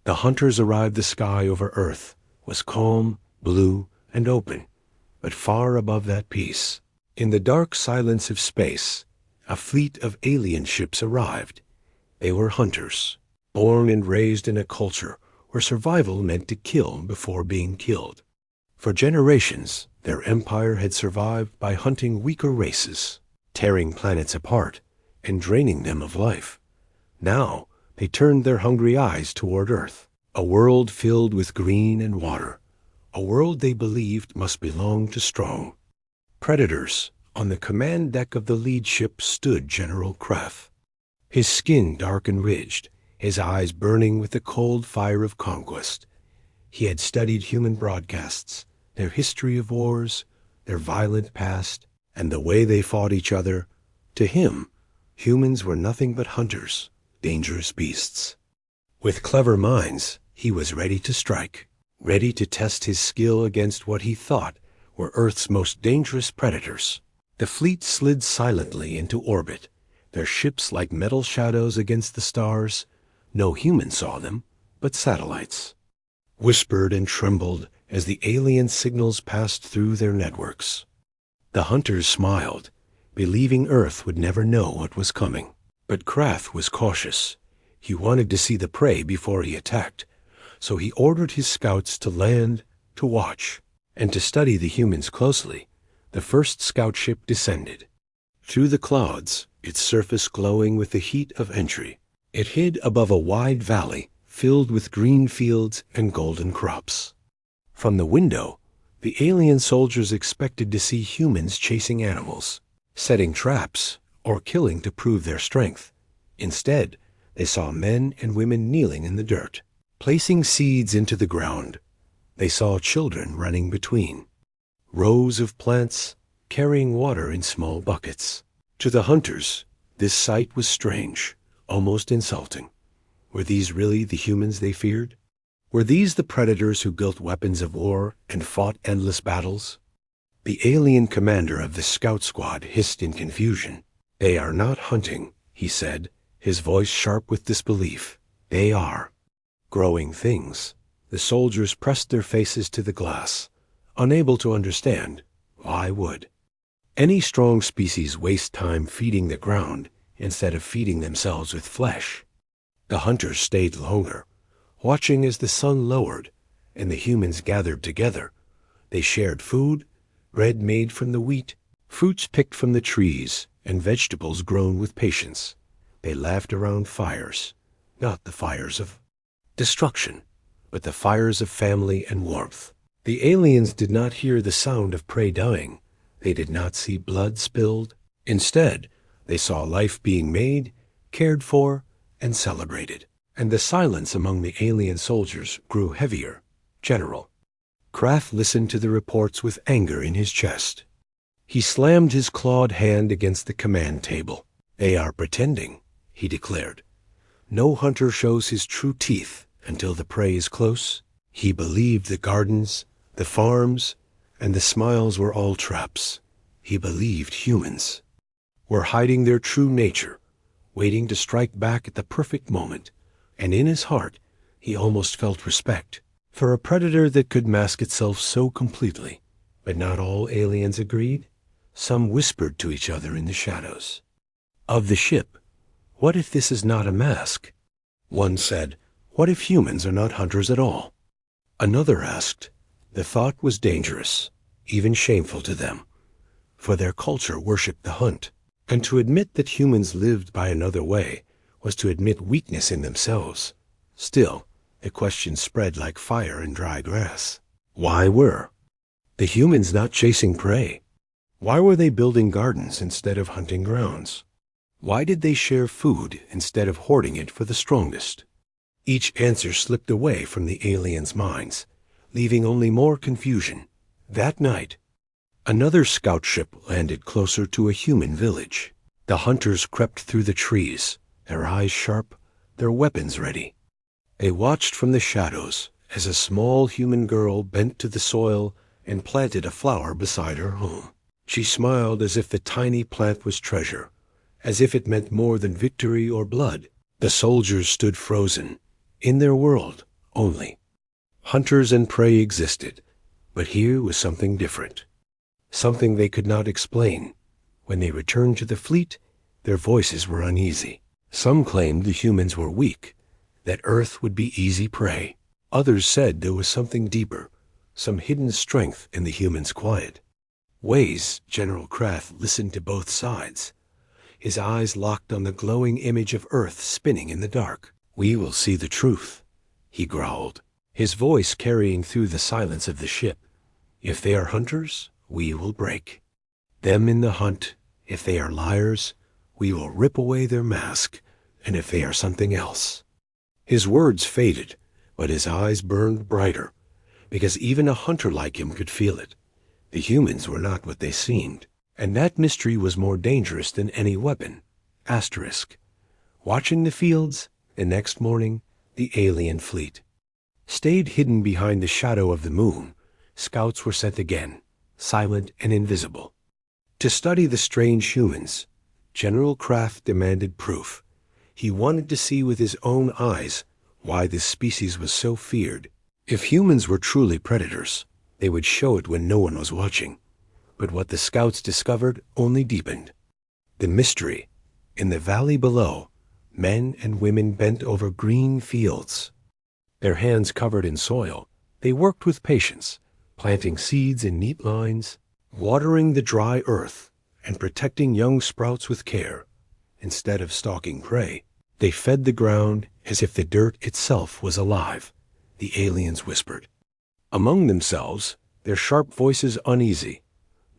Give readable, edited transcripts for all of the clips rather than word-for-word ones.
The hunters arrived. The sky over Earth was calm, blue, and open, but far above that peace, in the dark silence of space, a fleet of alien ships arrived. They were hunters, born and raised in a culture where survival meant to kill before being killed. For generations, their empire had survived by hunting weaker races, tearing planets apart, and draining them of life. Now, they turned their hungry eyes toward Earth, a world filled with green and water, a world they believed must belong to strong predators. On the command deck of the lead ship stood General Krath, his skin dark and ridged, his eyes burning with the cold fire of conquest. He had studied human broadcasts, their history of wars, their violent past, and the way they fought each other. To him, humans were nothing but hunters, dangerous beasts. With clever minds, he was ready to strike, ready to test his skill against what he thought were Earth's most dangerous predators. The fleet slid silently into orbit, their ships like metal shadows against the stars. No human saw them, but satellites whispered and trembled as the alien signals passed through their networks. The hunters smiled, believing Earth would never know what was coming. But Krath was cautious. He wanted to see the prey before he attacked, so he ordered his scouts to land, to watch, and to study the humans closely. The first scout ship descended. Through the clouds, its surface glowing with the heat of entry, it hid above a wide valley filled with green fields and golden crops. From the window, the alien soldiers expected to see humans chasing animals, setting traps, or killing to prove their strength. Instead, they saw men and women kneeling in the dirt, placing seeds into the ground. They saw children running between rows of plants, carrying water in small buckets. To the hunters, this sight was strange, almost insulting. Were these really the humans they feared? Were these the predators who built weapons of war and fought endless battles? The alien commander of the scout squad hissed in confusion. "They are not hunting," he said, his voice sharp with disbelief. "They are growing things." The soldiers pressed their faces to the glass, unable to understand. Why would any strong species waste time feeding the ground instead of feeding themselves with flesh? The hunters stayed longer, watching as the sun lowered and the humans gathered together. They shared food, bread made from the wheat, fruits picked from the trees, and vegetables grown with patience. They laughed around fires, not the fires of destruction, but the fires of family and warmth. The aliens did not hear the sound of prey dying. They did not see blood spilled. Instead, they saw life being made, cared for, and celebrated. And the silence among the alien soldiers grew heavier. "General." Krath listened to the reports with anger in his chest. He slammed his clawed hand against the command table. "They are pretending," he declared. "No hunter shows his true teeth until the prey is close." He believed the gardens, the farms, and the smiles were all traps. He believed humans were hiding their true nature, waiting to strike back at the perfect moment. And in his heart, he almost felt respect for a predator that could mask itself so completely. But not all aliens agreed. Some whispered to each other in the shadows of the ship, "What if this is not a mask?" One said, "What if humans are not hunters at all?" Another asked. The thought was dangerous, even shameful to them, for their culture worshipped the hunt, and to admit that humans lived by another way was to admit weakness in themselves. Still, the question spread like fire in dry grass. Why were the humans not chasing prey? Why were they building gardens instead of hunting grounds? Why did they share food instead of hoarding it for the strongest? Each answer slipped away from the aliens' minds, leaving only more confusion. That night, another scout ship landed closer to a human village. The hunters crept through the trees, their eyes sharp, their weapons ready. They watched from the shadows as a small human girl bent to the soil and planted a flower beside her home. She smiled as if the tiny plant was treasure, as if it meant more than victory or blood. The soldiers stood frozen. In their world, only. Hunters and prey existed, but here was something different. Something they could not explain. When they returned to the fleet, their voices were uneasy. Some claimed the humans were weak, that Earth would be easy prey. Others said there was something deeper, some hidden strength in the humans' quiet. Ways, General Krath listened to both sides, his eyes locked on the glowing image of Earth spinning in the dark. "We will see the truth," he growled, his voice carrying through the silence of the ship. "If they are hunters, we will break them in the hunt. If they are liars, we will rip away their mask, and if they are something else." His words faded, but his eyes burned brighter, because even a hunter like him could feel it. The humans were not what they seemed, and that mystery was more dangerous than any weapon. Watching the fields, the next morning, the alien fleet stayed hidden behind the shadow of the moon. Scouts were sent again, silent and invisible, to study the strange humans. General Kraft demanded proof. He wanted to see with his own eyes why this species was so feared. If humans were truly predators, they would show it when no one was watching. But what the scouts discovered only deepened the mystery. In the valley below, men and women bent over green fields, their hands covered in soil. They worked with patience, planting seeds in neat lines, watering the dry earth, and protecting young sprouts with care. Instead of stalking prey, they fed the ground as if the dirt itself was alive. The aliens whispered among themselves, their sharp voices uneasy.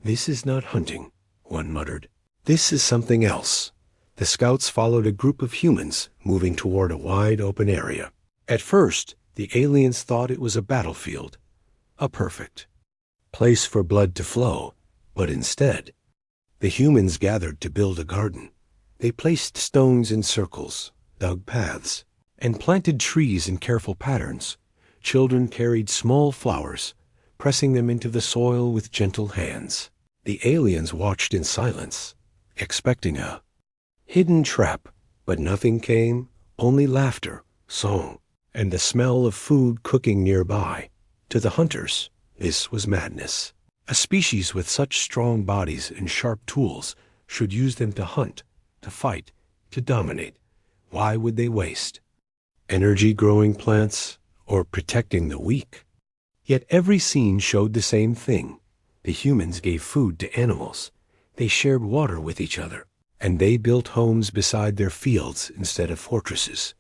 "This is not hunting," one muttered. "This is something else." The scouts followed a group of humans moving toward a wide open area. At first, the aliens thought it was a battlefield, a perfect place for blood to flow, but instead, the humans gathered to build a garden. They placed stones in circles, dug paths, and planted trees in careful patterns. Children carried small flowers, pressing them into the soil with gentle hands. The aliens watched in silence, expecting a hidden trap, but nothing came, only laughter, song, and the smell of food cooking nearby. To the hunters, this was madness. A species with such strong bodies and sharp tools should use them to hunt, to fight, to dominate. Why would they waste energy growing plants or protecting the weak? Yet every scene showed the same thing. The humans gave food to animals. They shared water with each other, and they built homes beside their fields instead of fortresses.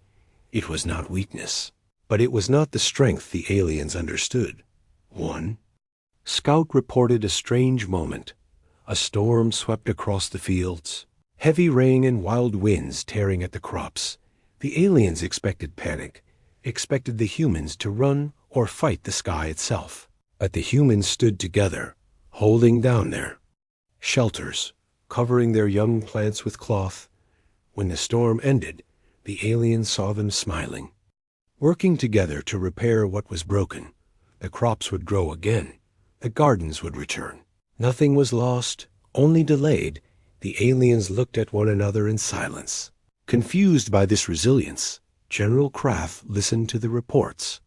It was not weakness, but it was not the strength the aliens understood. One scout reported a strange moment. A storm swept across the fields, heavy rain and wild winds tearing at the crops. The aliens expected panic, expected the humans to run or fight the sky itself. But the humans stood together, holding down their shelters, covering their young plants with cloth. When the storm ended, the aliens saw them smiling, working together to repair what was broken. The crops would grow again. The gardens would return. Nothing was lost, only delayed. The aliens looked at one another in silence. Confused by this resilience, General Kraft listened to the reports,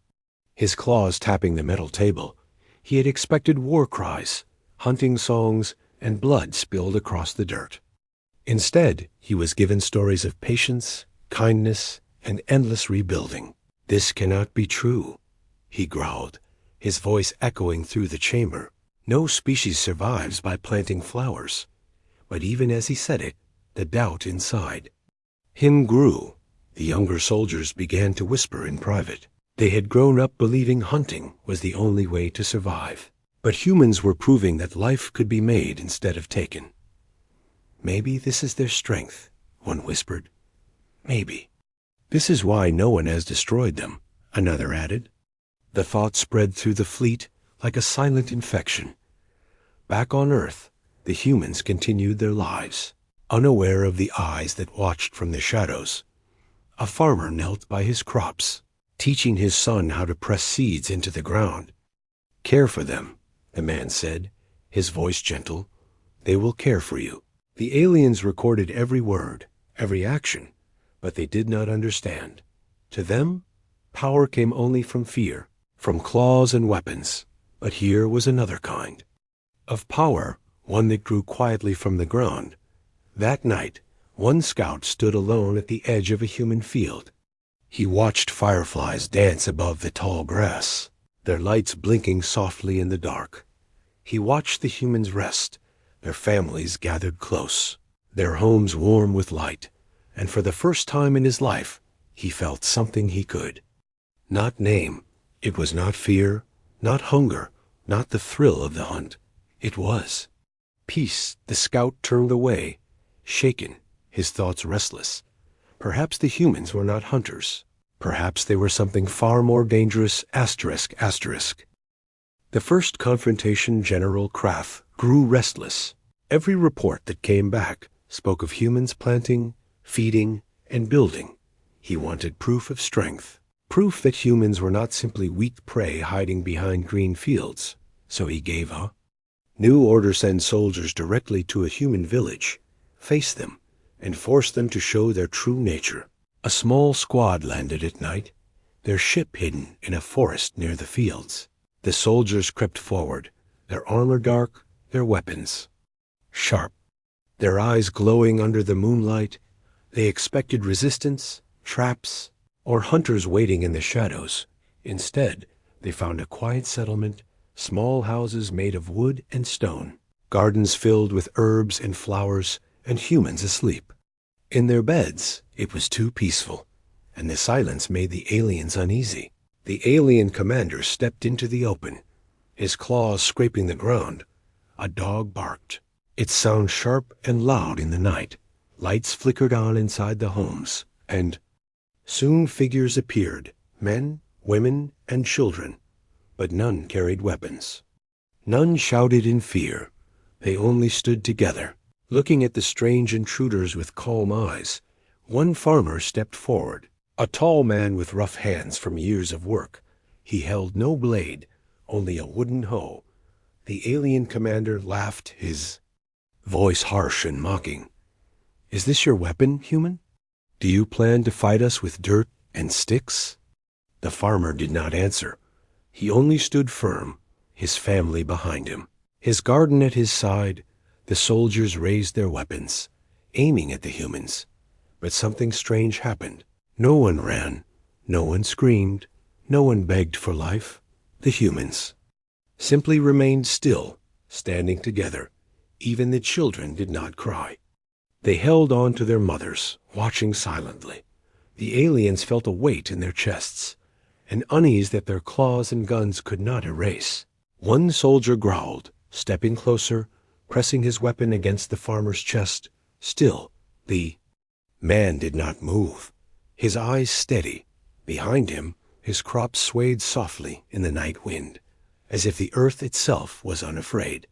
his claws tapping the metal table. He had expected war cries, hunting songs, and blood spilled across the dirt. Instead, he was given stories of patience, kindness, and endless rebuilding. "This cannot be true," he growled, his voice echoing through the chamber. "No species survives by planting flowers." But even as he said it, the doubt inside him grew. The younger soldiers began to whisper in private. They had grown up believing hunting was the only way to survive. But humans were proving that life could be made instead of taken. "Maybe this is their strength," one whispered. "Maybe. This is why no one has destroyed them," another added. The thought spread through the fleet like a silent infection. Back on Earth, the humans continued their lives, unaware of the eyes that watched from the shadows. A farmer knelt by his crops, teaching his son how to press seeds into the ground. "Care for them," the man said, his voice gentle. "They will care for you." The aliens recorded every word, every action, but they did not understand. To them, Power came only from fear, from claws and weapons. But here was another kind of power, one that grew quietly from the ground. That night, one scout stood alone at the edge of a human field. He watched fireflies dance above the tall grass, their lights blinking softly in the dark. He watched the humans rest, their families gathered close, their homes warm with light, and for the first time in his life, he felt something he could not name. It was not fear, not hunger, not the thrill of the hunt. It was peace. The scout turned away, shaken, his thoughts restless. Perhaps the humans were not hunters. Perhaps they were something far more dangerous. ****. The first confrontation, General Kraft grew restless. Every report that came back spoke of humans planting, feeding, and building. He wanted proof of strength, proof that humans were not simply weak prey hiding behind green fields. So he gave a new order: send soldiers directly to a human village, face them, and force them to show their true nature. A small squad landed at night, their ship hidden in a forest near the fields. The soldiers crept forward, their armor dark, their weapons sharp, their eyes glowing under the moonlight. They expected resistance, traps, or hunters waiting in the shadows. Instead, they found a quiet settlement, small houses made of wood and stone, gardens filled with herbs and flowers, and humans asleep in their beds. It was too peaceful, and the silence made the aliens uneasy. The alien commander stepped into the open, his claws scraping the ground. A dog barked, its sound sharp and loud in the night. Lights flickered on inside the homes, and soon figures appeared, men, women, and children, but none carried weapons. None shouted in fear. They only stood together, looking at the strange intruders with calm eyes. One farmer stepped forward, a tall man with rough hands from years of work. He held no blade, only a wooden hoe. The alien commander laughed, his voice harsh and mocking. "Is this your weapon, human? Do you plan to fight us with dirt and sticks?" The farmer did not answer. He only stood firm, his family behind him, his garden at his side. The soldiers raised their weapons, aiming at the humans. But something strange happened. No one ran, no one screamed, no one begged for life. The humans simply remained still, standing together. Even the children did not cry. They held on to their mothers, watching silently. The aliens felt a weight in their chests, an unease that their claws and guns could not erase. One soldier growled, stepping closer, pressing his weapon against the farmer's chest. Still, the man did not move, his eyes steady. Behind him, his crop swayed softly in the night wind, as if the earth itself was unafraid.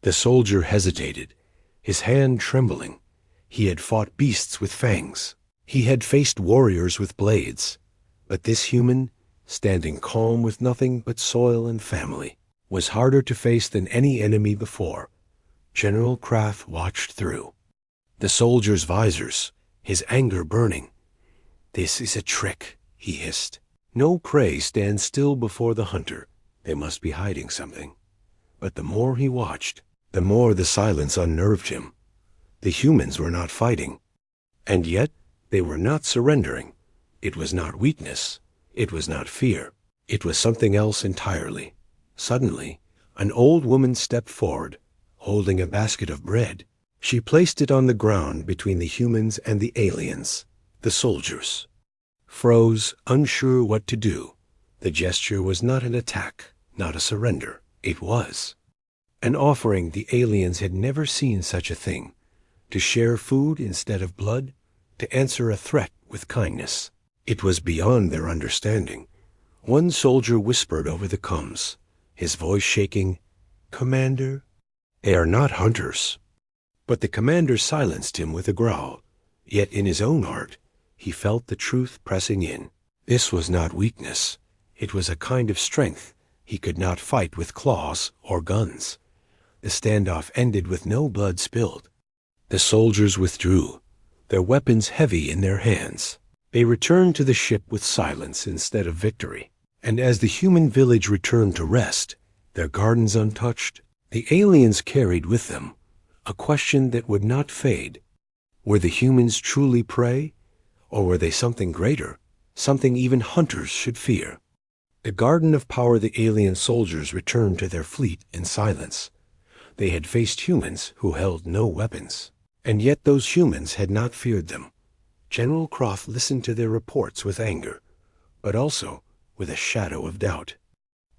The soldier hesitated, his hand trembling. He had fought beasts with fangs. He had faced warriors with blades. But this human, standing calm with nothing but soil and family, was harder to face than any enemy before. General Kraft watched through the soldiers' visors, his anger burning. "This is a trick," he hissed. No prey stands still before the hunter. They must be hiding something. But the more he watched, the more the silence unnerved him. The humans were not fighting, and yet they were not surrendering. It was not weakness. It was not fear. It was something else entirely. Suddenly, an old woman stepped forward, holding a basket of bread. She placed it on the ground between the humans and the aliens. The soldiers froze, unsure what to do. The gesture was not an attack, not a surrender. It was an offering. The aliens had never seen such a thing. To share food instead of blood, to answer a threat with kindness. It was beyond their understanding. One soldier whispered over the comms, his voice shaking, "Commander, they are not hunters." But the commander silenced him with a growl. Yet in his own heart, he felt the truth pressing in. This was not weakness. It was a kind of strength. He could not fight with claws or guns. The standoff ended with no blood spilled. The soldiers withdrew, their weapons heavy in their hands. They returned to the ship with silence instead of victory. And as the human village returned to rest, their gardens untouched, the aliens carried with them a question that would not fade. Were the humans truly prey, or were they something greater, something even hunters should fear? The Garden of Power, the alien soldiers returned to their fleet in silence. They had faced humans who held no weapons, and yet those humans had not feared them. General Croft listened to their reports with anger, but also with a shadow of doubt.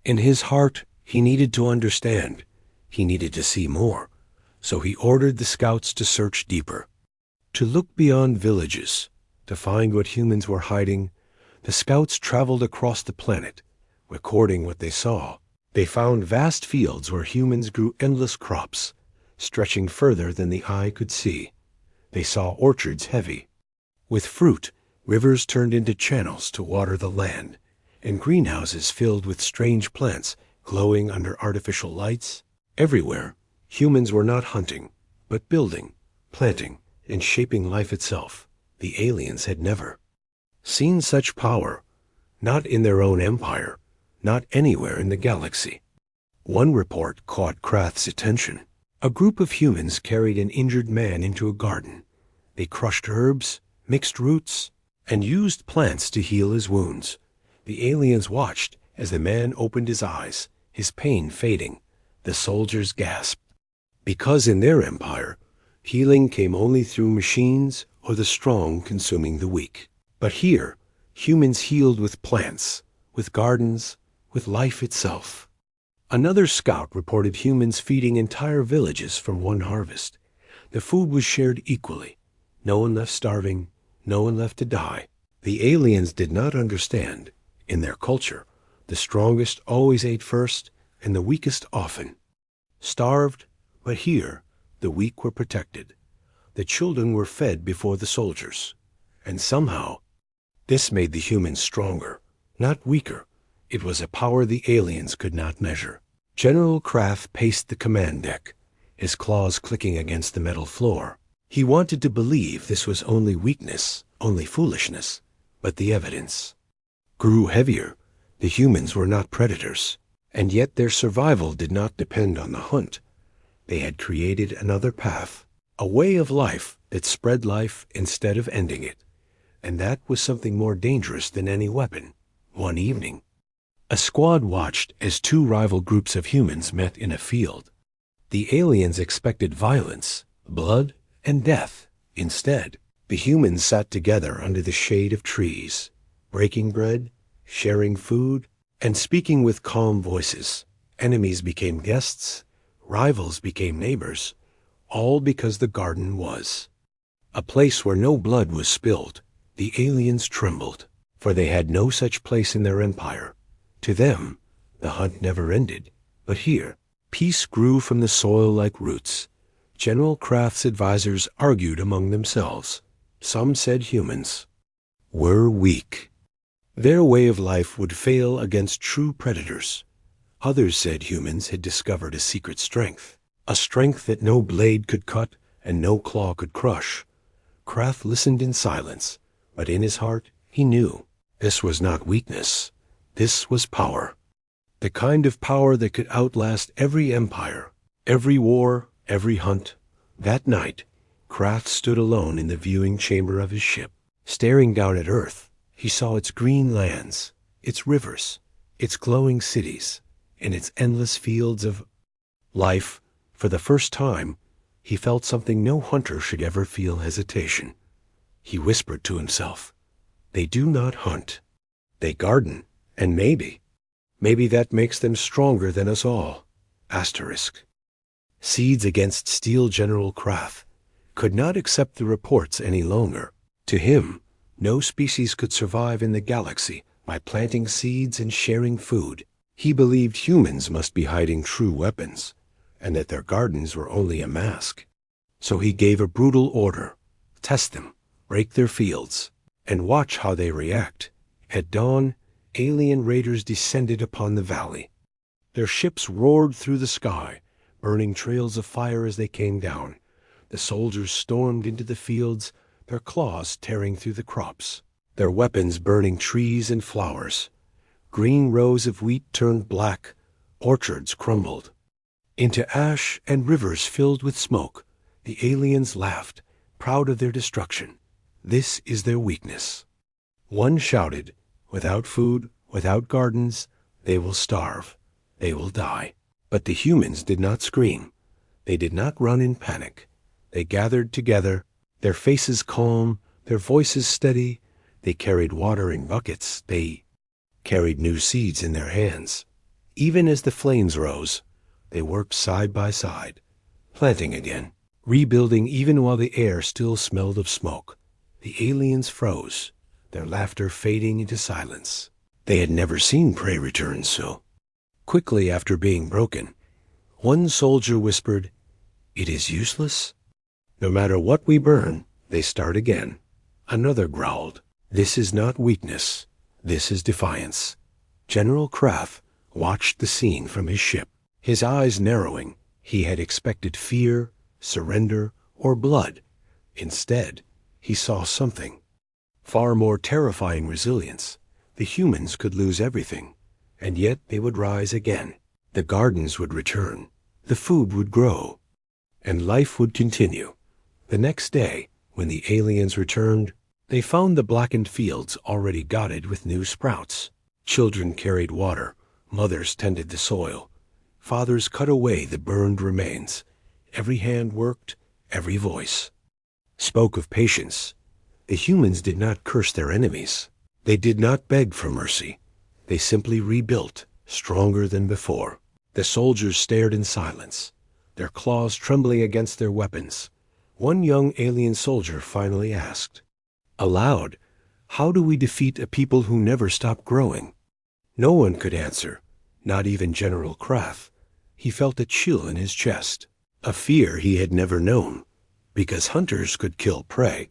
In his heart, he needed to understand. He needed to see more, so he ordered the scouts to search deeper, to look beyond villages, to find what humans were hiding. The scouts traveled across the planet, recording what they saw. They found vast fields where humans grew endless crops, stretching further than the eye could see. They saw orchards heavy with fruit, rivers turned into channels to water the land, and greenhouses filled with strange plants glowing under artificial lights. Everywhere, humans were not hunting, but building, planting, and shaping life itself. The aliens had never seen such power, not in their own empire, not anywhere in the galaxy. One report caught Krath's attention. A group of humans carried an injured man into a garden. They crushed herbs, mixed roots, and used plants to heal his wounds. The aliens watched as the man opened his eyes, his pain fading. The soldiers gasped, because in their empire, healing came only through machines or the strong consuming the weak. But here, humans healed with plants, with gardens, with life itself. Another scout reported humans feeding entire villages from one harvest. The food was shared equally. No one left starving, no one left to die. The aliens did not understand. In their culture, the strongest always ate first, and the weakest often starved. But here, the weak were protected. The children were fed before the soldiers. And somehow, this made the humans stronger, not weaker. It was a power the aliens could not measure. General Kraft paced the command deck, his claws clicking against the metal floor. He wanted to believe this was only weakness, only foolishness, but the evidence grew heavier. The humans were not predators, and yet their survival did not depend on the hunt. They had created another path, a way of life that spread life instead of ending it, and that was something more dangerous than any weapon. One evening, a squad watched as two rival groups of humans met in a field. The aliens expected violence, blood, and death. Instead, the humans sat together under the shade of trees, breaking bread, sharing food, and speaking with calm voices. Enemies became guests, rivals became neighbors, all because the garden was a place where no blood was spilled. The aliens trembled, for they had no such place in their empire. To them, the hunt never ended. But here, peace grew from the soil like roots. General Kraft's advisors argued among themselves. Some said humans were weak. Their way of life would fail against true predators. Others said humans had discovered a secret strength, a strength that no blade could cut and no claw could crush. Kraft listened in silence, but in his heart he knew this was not weakness. This was power. The kind of power that could outlast every empire, every war, every hunt. That night, Kraft stood alone in the viewing chamber of his ship. Staring down at Earth, he saw its green lands, its rivers, its glowing cities, and its endless fields of life. For the first time, he felt something no hunter should ever feel: hesitation. He whispered to himself, "They do not hunt. They garden. And maybe that makes them stronger than us all." Asterisk. Seeds against steel. General Kraft could not accept the reports any longer. To him, no species could survive in the galaxy by planting seeds and sharing food. He believed humans must be hiding true weapons, and that their gardens were only a mask. So he gave a brutal order: test them, break their fields, and watch how they react. At dawn, alien raiders descended upon the valley. Their ships roared through the sky, burning trails of fire as they came down. The soldiers stormed into the fields, their claws tearing through the crops. their weapons burning trees and flowers. Green rows of wheat turned black, orchards crumbled into ash, and rivers filled with smoke. The aliens laughed, proud of their destruction. This is their weakness. One shouted, "Without food, without gardens, they will starve. They will die." But the humans did not scream. They did not run in panic. They gathered together, their faces calm, their voices steady. They carried water in buckets. They carried new seeds in their hands. Even as the flames rose, they worked side by side, planting again, rebuilding even while the air still smelled of smoke. The aliens froze, their laughter fading into silence. They had never seen prey return so quickly after being broken. One soldier whispered, "It is useless. No matter what we burn, they start again." Another growled, "This is not weakness. This is defiance." General Kraft watched the scene from his ship, his eyes narrowing. He had expected fear, surrender, or blood. Instead, he saw something far more terrifying: resilience. The humans could lose everything, and yet they would rise again. The gardens would return, the food would grow, and life would continue. The next day, when the aliens returned, they found the blackened fields already dotted with new sprouts. Children carried water, mothers tended the soil, fathers cut away the burned remains. Every hand worked, every voice spoke of patience. The humans did not curse their enemies. They did not beg for mercy. They simply rebuilt, stronger than before. The soldiers stared in silence, their claws trembling against their weapons. One young alien soldier finally asked, aloud, "How do we defeat a people who never stop growing?" No one could answer, not even General Kraft. He felt a chill in his chest, a fear he had never known, because hunters could kill prey.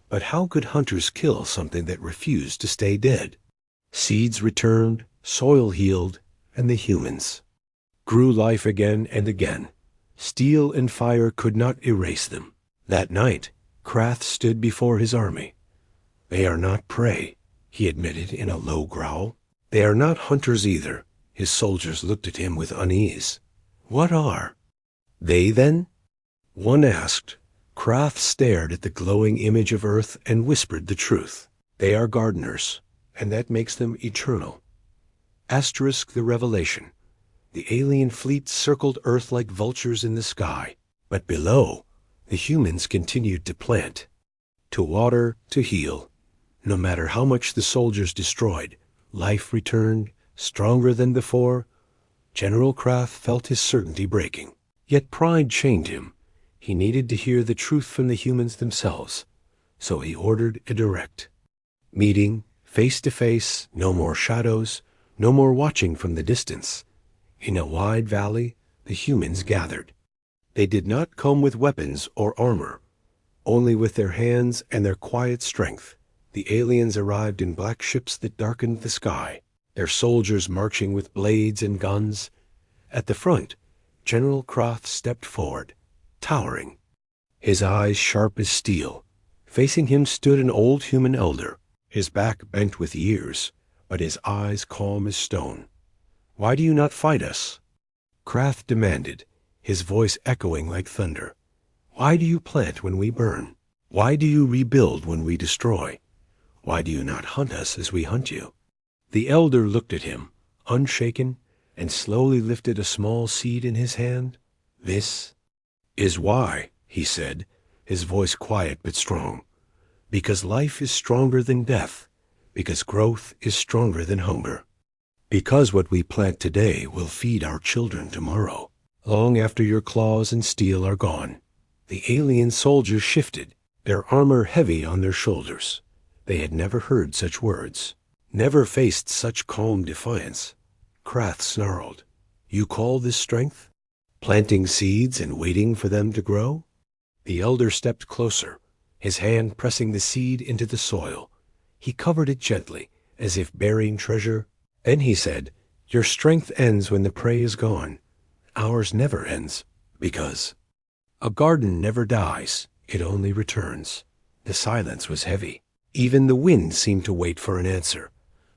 But how could hunters kill something that refused to stay dead? Seeds returned, soil healed, and the humans grew life again and again. Steel and fire could not erase them. That night, Kraft stood before his army. "They are not prey," he admitted in a low growl. "They are not hunters either." His soldiers looked at him with unease. "What are they then?" One asked. Kraft stared at the glowing image of Earth and whispered the truth. "They are gardeners, and that makes them eternal." Asterisk the revelation. The alien fleet circled Earth like vultures in the sky. But below, the humans continued to plant, to water, to heal. No matter how much the soldiers destroyed, life returned, stronger than before. General Kraft felt his certainty breaking. Yet pride chained him. He needed to hear the truth from the humans themselves. So he ordered a direct meeting, face to face, no more shadows, no more watching from the distance. In a wide valley, the humans gathered. They did not come with weapons or armor, only with their hands and their quiet strength. The aliens arrived in black ships that darkened the sky, their soldiers marching with blades and guns. At the front, General Kraft stepped forward, towering, his eyes sharp as steel. Facing him stood an old human elder, his back bent with years, but his eyes calm as stone. "Why do you not fight us?" Kraft demanded, his voice echoing like thunder. "Why do you plant when we burn? Why do you rebuild when we destroy? Why do you not hunt us as we hunt you?" The elder looked at him, unshaken, and slowly lifted a small seed in his hand. "This is why," he said, his voice quiet but strong. "Because life is stronger than death. Because growth is stronger than hunger. Because what we plant today will feed our children tomorrow, long after your claws and steel are gone." The alien soldiers shifted, their armor heavy on their shoulders. They had never heard such words, never faced such calm defiance. Kraft snarled, "You call this strength? Planting seeds and waiting for them to grow?" The elder stepped closer, his hand pressing the seed into the soil. He covered it gently, as if burying treasure. Then he said, "Your strength ends when the prey is gone. Ours never ends, because a garden never dies, it only returns." The silence was heavy. Even the wind seemed to wait for an answer.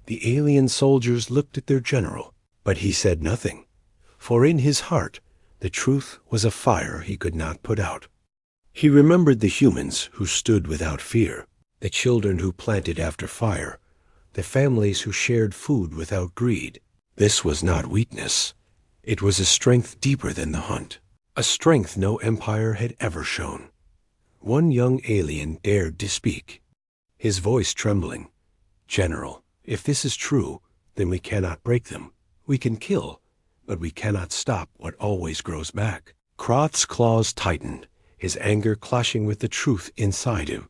The alien soldiers looked at their general, but he said nothing, for in his heart the truth was a fire he could not put out. He remembered the humans who stood without fear, the children who planted after fire, the families who shared food without greed. This was not weakness. It was a strength deeper than the hunt, a strength no empire had ever shown. One young alien dared to speak, his voice trembling. "General, if this is true, then we cannot break them. We can kill, but we cannot stop what always grows back." Kroth's claws tightened, his anger clashing with the truth inside him.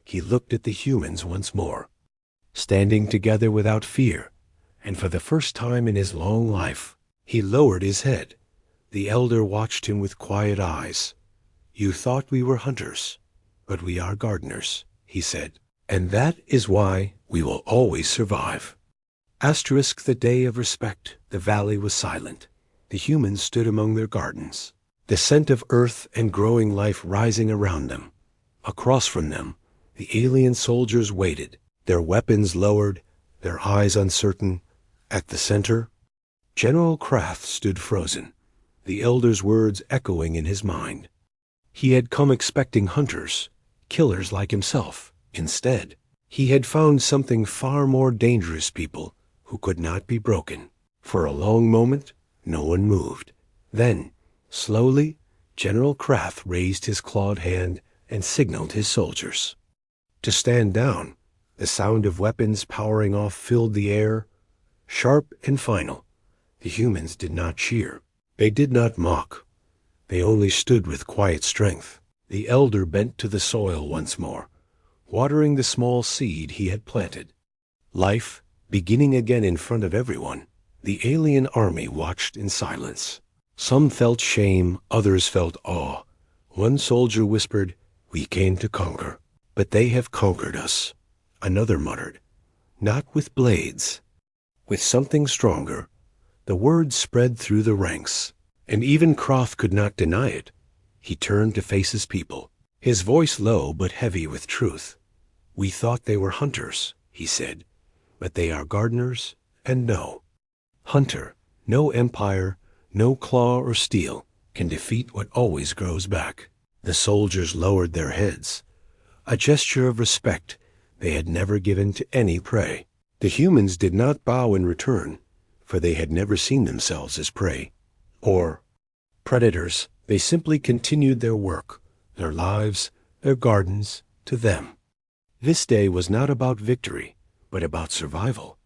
He looked at the humans once more, standing together without fear, and for the first time in his long life, he lowered his head. The elder watched him with quiet eyes. "You thought we were hunters, but we are gardeners," he said, "and that is why we will always survive." Asterisk the day of respect, the valley was silent. The humans stood among their gardens, the scent of earth and growing life rising around them. Across from them, the alien soldiers waited, their weapons lowered, their eyes uncertain. At the center, General Kraft stood frozen, the elder's words echoing in his mind. He had come expecting hunters, killers like himself. Instead, he had found something far more dangerous, people who could not be broken. For a long moment, no one moved. Then, slowly, General Kraft raised his clawed hand and signaled his soldiers to stand down. The sound of weapons powering off filled the air, sharp and final. The humans did not cheer. They did not mock. They only stood with quiet strength. The elder bent to the soil once more, watering the small seed he had planted. Life beginning again in front of everyone. The alien army watched in silence. Some felt shame, others felt awe. One soldier whispered, "We came to conquer, but they have conquered us." Another muttered, "Not with blades, with something stronger." The word spread through the ranks, and even Kroth could not deny it. He turned to face his people, his voice low but heavy with truth. "We thought they were hunters," he said, "but they are gardeners, and no hunter, no empire, no claw or steel can defeat what always grows back." The soldiers lowered their heads, a gesture of respect they had never given to any prey. The humans did not bow in return, for they had never seen themselves as prey or predators. They simply continued their work, their lives, their gardens, to them. This day was not about victory, but about survival,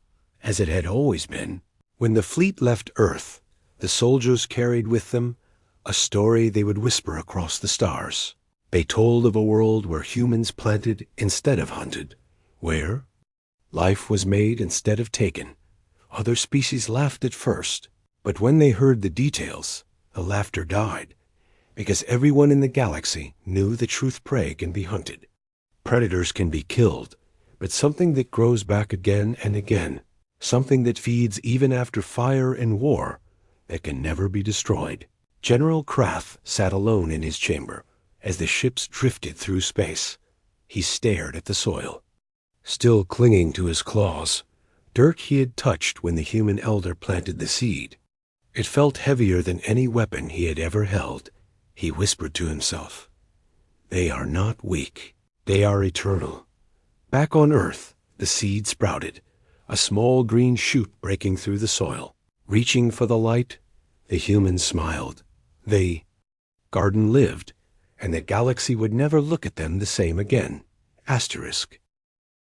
as it had always been. When the fleet left Earth, the soldiers carried with them a story they would whisper across the stars. They told of a world where humans planted instead of hunted, where life was made instead of taken. Other species laughed at first, but when they heard the details, the laughter died, because everyone in the galaxy knew the truth: prey can be hunted. Predators can be killed, but something that grows back again and again, something that feeds even after fire and war, that can never be destroyed. General Kraft sat alone in his chamber as the ships drifted through space. He stared at the soil, still clinging to his claws, dirt he had touched when the human elder planted the seed. It felt heavier than any weapon he had ever held. He whispered to himself, "They are not weak. They are eternal." Back on Earth, the seed sprouted, a small green shoot breaking through the soil. Reaching for the light, the humans smiled. The garden lived, and the galaxy would never look at them the same again. Asterisk.